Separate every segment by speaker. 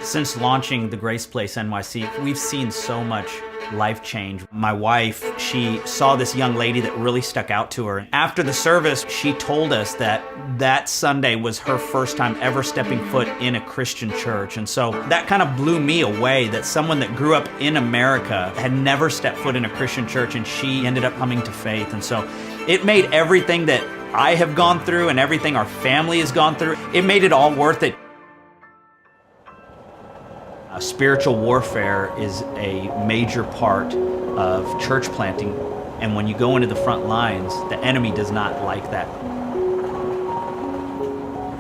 Speaker 1: Since launching the Grace Place NYC, we've seen so much life change. My wife, she saw this young lady that really stuck out to her. After the service, she told us that that Sunday was her first time ever stepping foot in a Christian church. And so that kind of blew me away, that someone that grew up in America had never stepped foot in a Christian church, and she ended up coming to faith. And so it made everything that I have gone through and everything our family has gone through, it made it all worth it. Spiritual warfare is a major part of church planting, and when you go into the front lines, the enemy does not like that.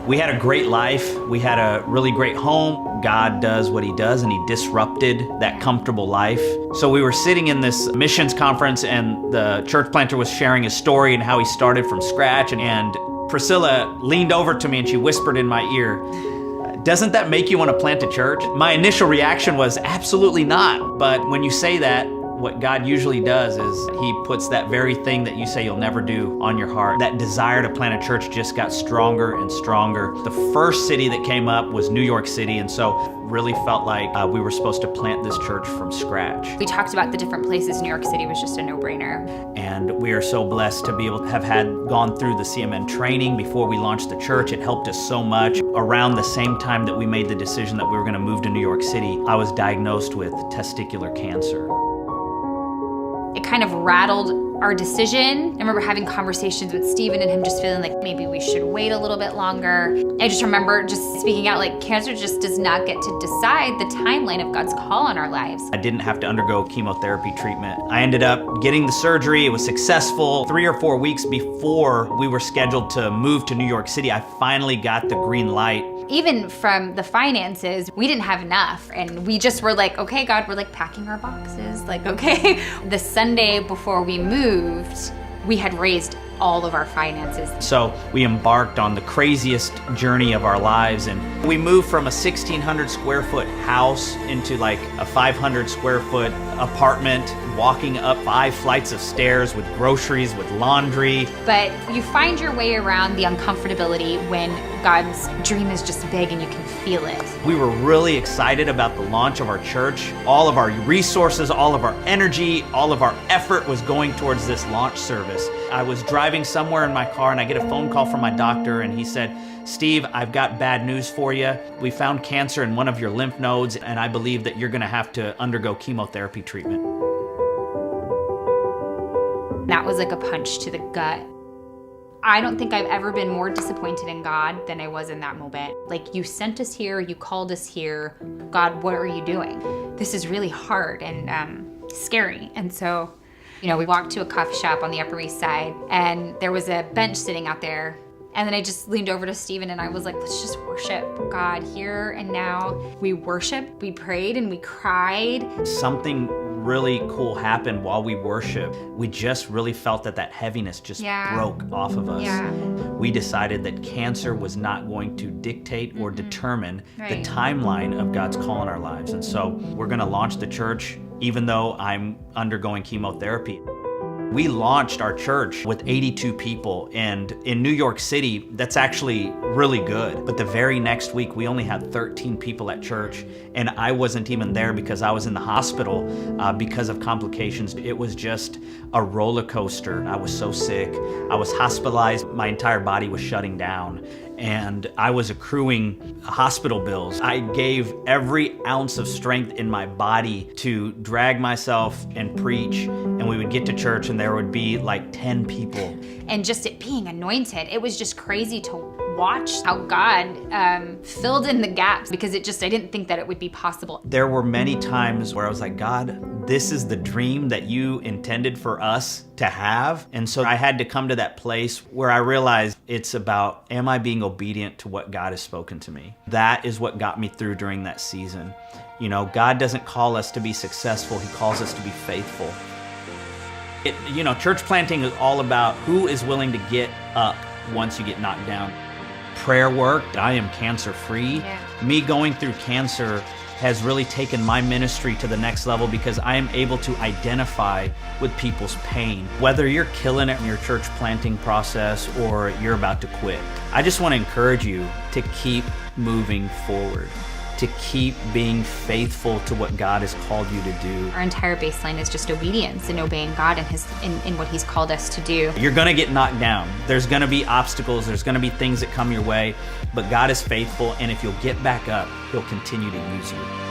Speaker 1: We had a great life. We had a really great home. God does what he does, and he disrupted that comfortable life. So we were sitting in this missions conference, and the church planter was sharing his story and how he started from scratch, and Priscilla leaned over to me and she whispered in my ear, "Doesn't that make you want to plant a church?" My initial reaction was absolutely not. But when you say that, what God usually does is he puts that very thing that you say you'll never do on your heart. That desire to plant a church just got stronger and stronger. The first city that came up was New York City, and so really felt like we were supposed to plant this church from scratch.
Speaker 2: We talked about the different places. New York City was just a no-brainer.
Speaker 1: And we are so blessed to be able to have gone through the CMN training before we launched the church. It helped us so much. Around the same time that we made the decision that we were going to move to New York City, I was diagnosed with testicular cancer.
Speaker 2: It kind of rattled our decision. I remember having conversations with Stephen and him just feeling like maybe we should wait a little bit longer. I just remember just speaking out like cancer just does not get to decide the timeline of God's call on our lives.
Speaker 1: I didn't have to undergo chemotherapy treatment. I ended up getting the surgery. It was successful. 3 or 4 weeks before we were scheduled to move to New York City, I finally got the green light.
Speaker 2: Even from the finances, we didn't have enough. And we just were like, okay, God, we're like packing our boxes. Like, okay. The Sunday before we moved, we had raised all of our finances.
Speaker 1: So we embarked on the craziest journey of our lives, and we moved from a 1,600 square foot house into like a 500 square foot apartment, walking up 5 flights of stairs with groceries, with laundry.
Speaker 2: But you find your way around the uncomfortability when God's dream is just big and you can feel it.
Speaker 1: We were really excited about the launch of our church. All of our resources, all of our energy, all of our effort was going towards this launch service. I was driving somewhere in my car and I get a phone call from my doctor, and he said, "Steve, I've got bad news for you. We found cancer in one of your lymph nodes, and I believe that you're gonna have to undergo chemotherapy treatment."
Speaker 2: That was like a punch to the gut. I don't think I've ever been more disappointed in God than I was in that moment. Like, you sent us here, you called us here. God, what are you doing? This is really hard and scary. And so, we walked to a coffee shop on the Upper East Side, and there was a bench sitting out there. And then I just leaned over to Stephen and I was like, let's just worship God here and now. We worshiped, we prayed, and we cried.
Speaker 1: Something really cool happened while we worshiped. We just really felt that heaviness just broke off of us.
Speaker 2: Yeah.
Speaker 1: We decided that cancer was not going to dictate or determine the timeline of God's call in our lives. And so we're gonna launch the church even though I'm undergoing chemotherapy. We launched our church with 82 people, and in New York City, that's actually really good. But the very next week, we only had 13 people at church, and I wasn't even there because I was in the hospital because of complications. It was just a roller coaster. I was so sick. I was hospitalized. My entire body was shutting down, and I was accruing hospital bills. I gave every ounce of strength in my body to drag myself and preach, and we would get to church and there would be like 10 people.
Speaker 2: And just it being anointed, it was just crazy to watch how God filled in the gaps, because I didn't think that it would be possible.
Speaker 1: There were many times where I was like, God, this is the dream that you intended for us to have. And so I had to come to that place where I realized it's about, am I being obedient to what God has spoken to me? That is what got me through during that season. God doesn't call us to be successful, he calls us to be faithful. Church planting is all about who is willing to get up once you get knocked down. Prayer work, I am cancer free.
Speaker 2: Yeah.
Speaker 1: Me going through cancer has really taken my ministry to the next level because I am able to identify with people's pain. Whether you're killing it in your church planting process or you're about to quit, I just want to encourage you to keep moving forward, to keep being faithful to what God has called you to do.
Speaker 2: Our entire baseline is just obedience and obeying God in what He's called us to do.
Speaker 1: You're gonna get knocked down. There's gonna be obstacles, there's gonna be things that come your way, but God is faithful, and if you'll get back up, He'll continue to use you.